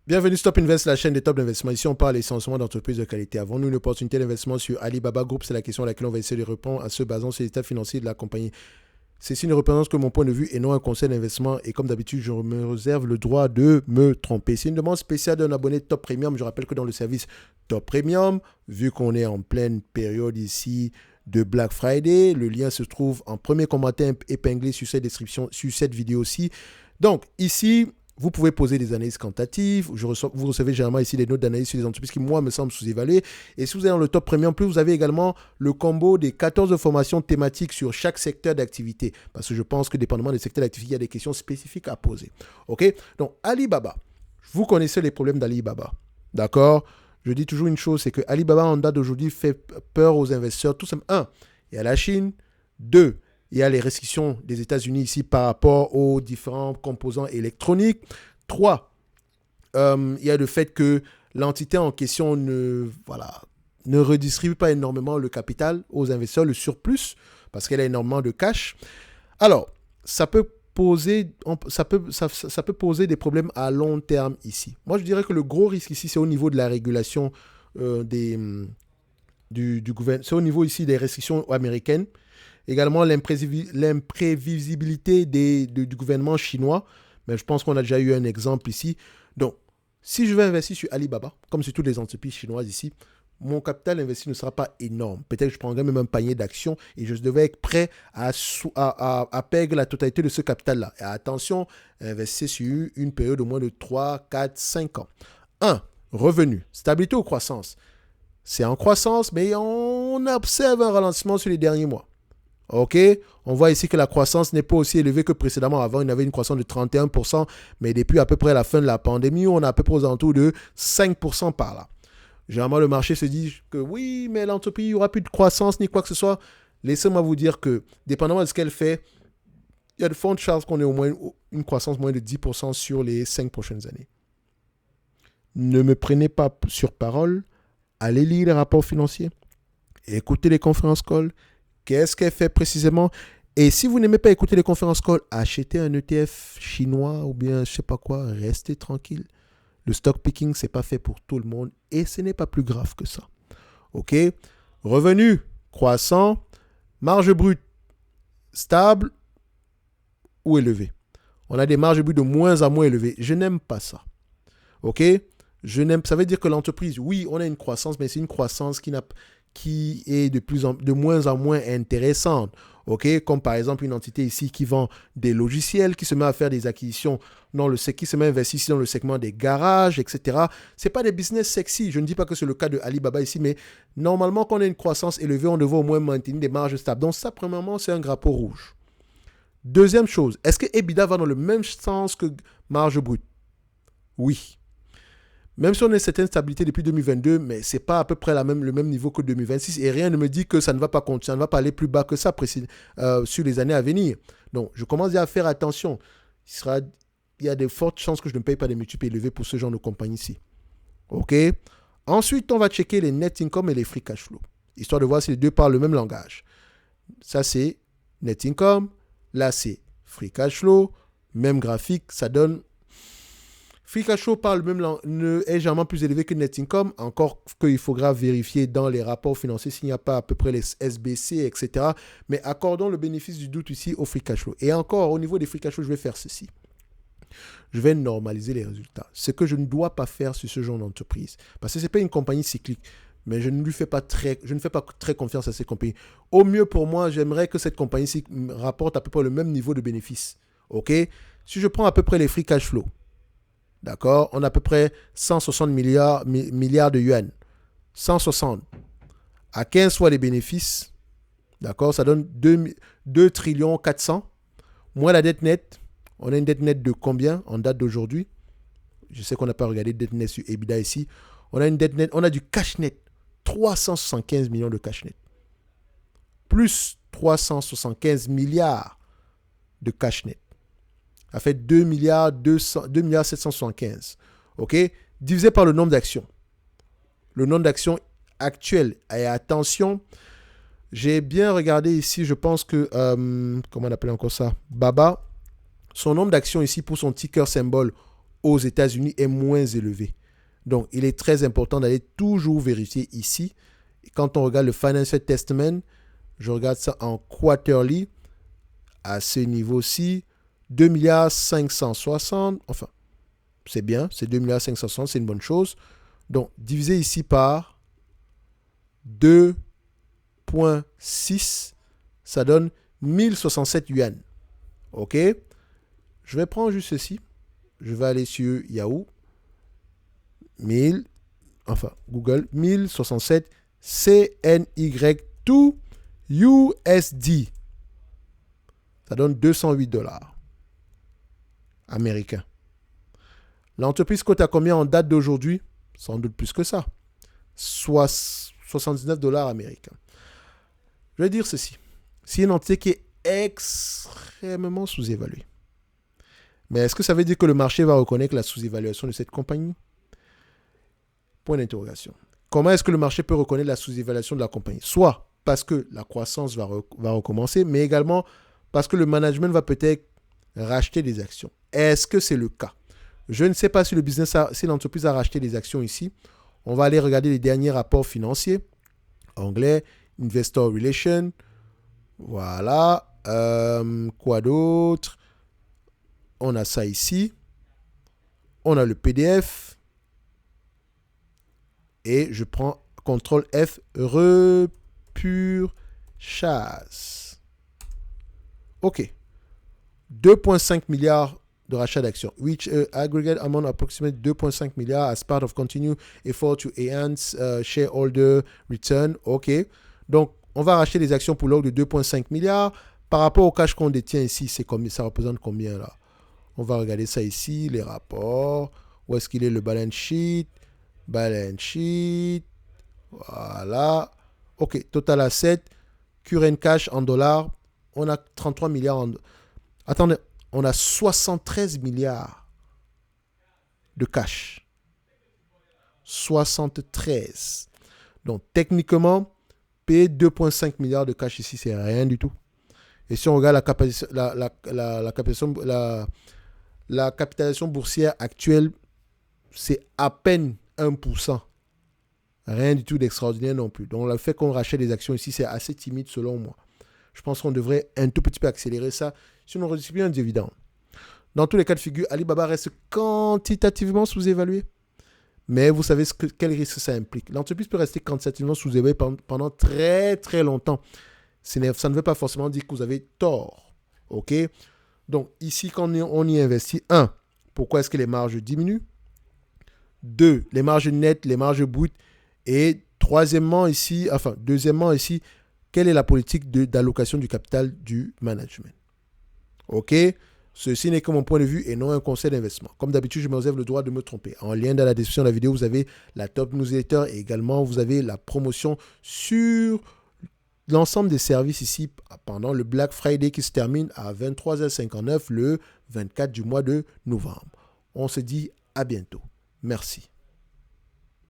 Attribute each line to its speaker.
Speaker 1: Bienvenue Stop Invest, la chaîne des top d'investissement. Ici, on parle essentiellement d'entreprises de qualité. Avons-nous une opportunité d'investissement sur Alibaba Group? C'est la question à laquelle on va essayer de répondre en se basant sur l'état financier de la compagnie. Ceci ne représente que mon point de vue et non un conseil d'investissement. Et comme d'habitude, je me réserve le droit de me tromper. C'est une demande spéciale d'un abonné Top Premium. Je rappelle que dans le service Top Premium, vu qu'on est en pleine période ici de Black Friday, le lien se trouve en premier commentaire épinglé sur cette description, sur cette vidéo-ci. Donc, ici, vous pouvez poser des analyses quantitatives. Vous recevez généralement ici des notes d'analyse sur les entreprises qui, moi, me semblent sous-évaluées. Et si vous êtes dans le top premium, plus vous avez également le combo des 14 formations thématiques sur chaque secteur d'activité. Parce que je pense que, dépendamment des secteurs d'activité, il y a des questions spécifiques à poser. OK? Donc, Alibaba. Vous connaissez les problèmes d'Alibaba. D'accord? Je dis toujours une chose, c'est que Alibaba, en date d'aujourd'hui, fait peur aux investisseurs. Tout simplement, un, il y a la Chine. Deux, il y a les restrictions des États-Unis ici par rapport aux différents composants électroniques. 3, il y a le fait que l'entité en question ne redistribue pas énormément le capital aux investisseurs, le surplus, parce qu'elle a énormément de cash. Alors, ça peut poser des problèmes à long terme ici. Moi, je dirais que le gros risque ici, c'est au niveau de la régulation du gouvernement. C'est au niveau ici des restrictions américaines. Également l'imprévisibilité du gouvernement chinois. Mais je pense qu'on a déjà eu un exemple ici. Donc, si je vais investir sur Alibaba, comme sur toutes les entreprises chinoises ici, mon capital investi ne sera pas énorme. Peut-être que je prendrai même un panier d'actions et je devais être prêt à perdre la totalité de ce capital-là. Et attention, investir sur une période de moins de 3, 4, 5 ans. 1. Revenu. Stabilité ou croissance? C'est en croissance, mais on observe un ralentissement sur les derniers mois. OK, on voit ici que la croissance n'est pas aussi élevée que précédemment. Avant, il y avait une croissance de 31%, mais depuis à peu près la fin de la pandémie, on est à peu près aux alentours de 5% par là. Généralement, le marché se dit que oui, mais l'entreprise, il n'y aura plus de croissance ni quoi que ce soit. Laissez-moi vous dire que, dépendamment de ce qu'elle fait, il y a de fortes chances qu'on ait au moins une croissance moins de 10% sur les 5 prochaines années. Ne me prenez pas sur parole. Allez lire les rapports financiers. Écoutez les conférences calls. Qu'est-ce qu'elle fait précisément? Et si vous n'aimez pas écouter les conférences calls, achetez un ETF chinois ou bien je sais pas quoi, restez tranquille. Le stock picking, c'est pas fait pour tout le monde et ce n'est pas plus grave que ça. OK? Revenu croissant, marge brute stable ou élevée. On a des marges brutes de moins en moins élevées. Je n'aime pas ça. OK? Ça veut dire que l'entreprise, oui, on a une croissance, mais c'est une croissance qui est de moins en moins intéressante. OK? Comme par exemple une entité ici qui vend des logiciels, qui se met à faire des acquisitions, qui se met à investir ici dans le segment des garages, etc. Ce n'est pas des business sexy. Je ne dis pas que c'est le cas de Alibaba ici, mais normalement, quand on a une croissance élevée, on devrait au moins maintenir des marges stables. Donc ça, premièrement, c'est un drapeau rouge. Deuxième chose, est-ce que EBITDA va dans le même sens que marge brute? Oui. Même si on a une certaine stabilité depuis 2022, mais ce n'est pas à peu près le même niveau que 2026. Et rien ne me dit que ça ne va pas continuer, ça ne va pas aller plus bas que ça sur les années à venir. Donc, je commence à faire attention. Il y a de fortes chances que je ne paye pas des multiples élevés pour ce genre de compagnie-ci. OK? Ensuite, on va checker les net income et les free cash flow, histoire de voir si les deux parlent le même langage. Ça, c'est net income. Là, c'est free cash flow. Même graphique, ça donne... Free cash flow est généralement plus élevé que net income, encore qu'il faudra vérifier dans les rapports financiers s'il n'y a pas à peu près les SBC, etc. Mais accordons le bénéfice du doute ici au free cash flow. Et encore, au niveau des free cash flow, je vais faire ceci. Je vais normaliser les résultats. Ce que je ne dois pas faire sur ce genre d'entreprise. Parce que ce n'est pas une compagnie cyclique. Mais je ne fais pas très confiance à cette compagnie. Au mieux pour moi, j'aimerais que cette compagnie-ci rapporte à peu près le même niveau de bénéfice. OK? Si je prends à peu près les free cash flow, d'accord, on a à peu près 160 milliards de yuan. 160. À 15 fois les bénéfices, d'accord, ça donne 2 trillions 400. Moins la dette nette. On a une dette nette de combien en date d'aujourd'hui? Je sais qu'on n'a pas regardé dette nette sur EBITDA ici. On a une dette nette, on a du cash net. 375 millions de cash net. Plus 375 milliards de cash net. Ça fait 2 milliards 775. OK? Divisé par le nombre d'actions. Le nombre d'actions actuelles. Et attention, j'ai bien regardé ici, je pense que, comment on appelle encore ça? Baba, son nombre d'actions ici pour son ticker symbole aux États-Unis est moins élevé. Donc, il est très important d'aller toujours vérifier ici. Et quand on regarde le Financial Testament, je regarde ça en quarterly, à ce niveau-ci, 2,560 milliards, enfin, c'est bien, c'est 2,560 milliards, c'est une bonne chose. Donc, divisé ici par 2,6, ça donne 1067 yuan. OK? Je vais prendre juste ceci. Je vais aller sur Yahoo. Google, 1067 CNY2 USD. Ça donne 208 dollars américains. L'entreprise cote à combien en date d'aujourd'hui? Sans doute plus que ça. 79 dollars américains. Je vais dire ceci. C'est une entité qui est extrêmement sous-évaluée. Mais est-ce que ça veut dire que le marché va reconnaître la sous-évaluation de cette compagnie? Point d'interrogation. Comment est-ce que le marché peut reconnaître la sous-évaluation de la compagnie? Soit parce que la croissance va recommencer, mais également parce que le management va peut-être racheter des actions. Est-ce que c'est le cas? Je ne sais pas si si l'entreprise a racheté des actions ici. On va aller regarder les derniers rapports financiers. Anglais, Investor Relations. Voilà. Quoi d'autre? On a ça ici. On a le PDF. Et je prends CTRL F, repurchase. OK. 2,5 milliards de rachat d'actions, which aggregate amount approximately 2,5 milliards as part of continued effort to enhance shareholder return. OK. Donc, on va racheter des actions pour l'ordre de 2,5 milliards. Par rapport au cash qu'on détient ici, ça représente combien là? On va regarder ça ici, les rapports. Où est-ce qu'il est le balance sheet? Balance sheet. Voilà. OK. Total asset. Current cash en dollars. On a 33 milliards en... Attendez. On a 73 milliards de cash. 73. Donc, techniquement, payer 2,5 milliards de cash ici, c'est rien du tout. Et si on regarde la capitalisation boursière actuelle, c'est à peine 1%. Rien du tout d'extraordinaire non plus. Donc, le fait qu'on rachète des actions ici, c'est assez timide selon moi. Je pense qu'on devrait un tout petit peu accélérer ça si on redistribue un dividende. Dans tous les cas de figure, Alibaba reste quantitativement sous-évalué. Mais vous savez quel risque ça implique. L'entreprise peut rester quantitativement sous-évaluée pendant très très longtemps. Ça ne veut pas forcément dire que vous avez tort. OK? Donc, ici, quand on y investit, 1, pourquoi est-ce que les marges diminuent? 2, les marges nettes, les marges brutes. Et deuxièmement ici, quelle est la politique d'allocation du capital du management? OK? Ceci n'est que mon point de vue et non un conseil d'investissement. Comme d'habitude, je me réserve le droit de me tromper. En lien dans la description de la vidéo, vous avez la top newsletter et également vous avez la promotion sur l'ensemble des services ici pendant le Black Friday qui se termine à 23h59 le 24 du mois de novembre. On se dit à bientôt. Merci.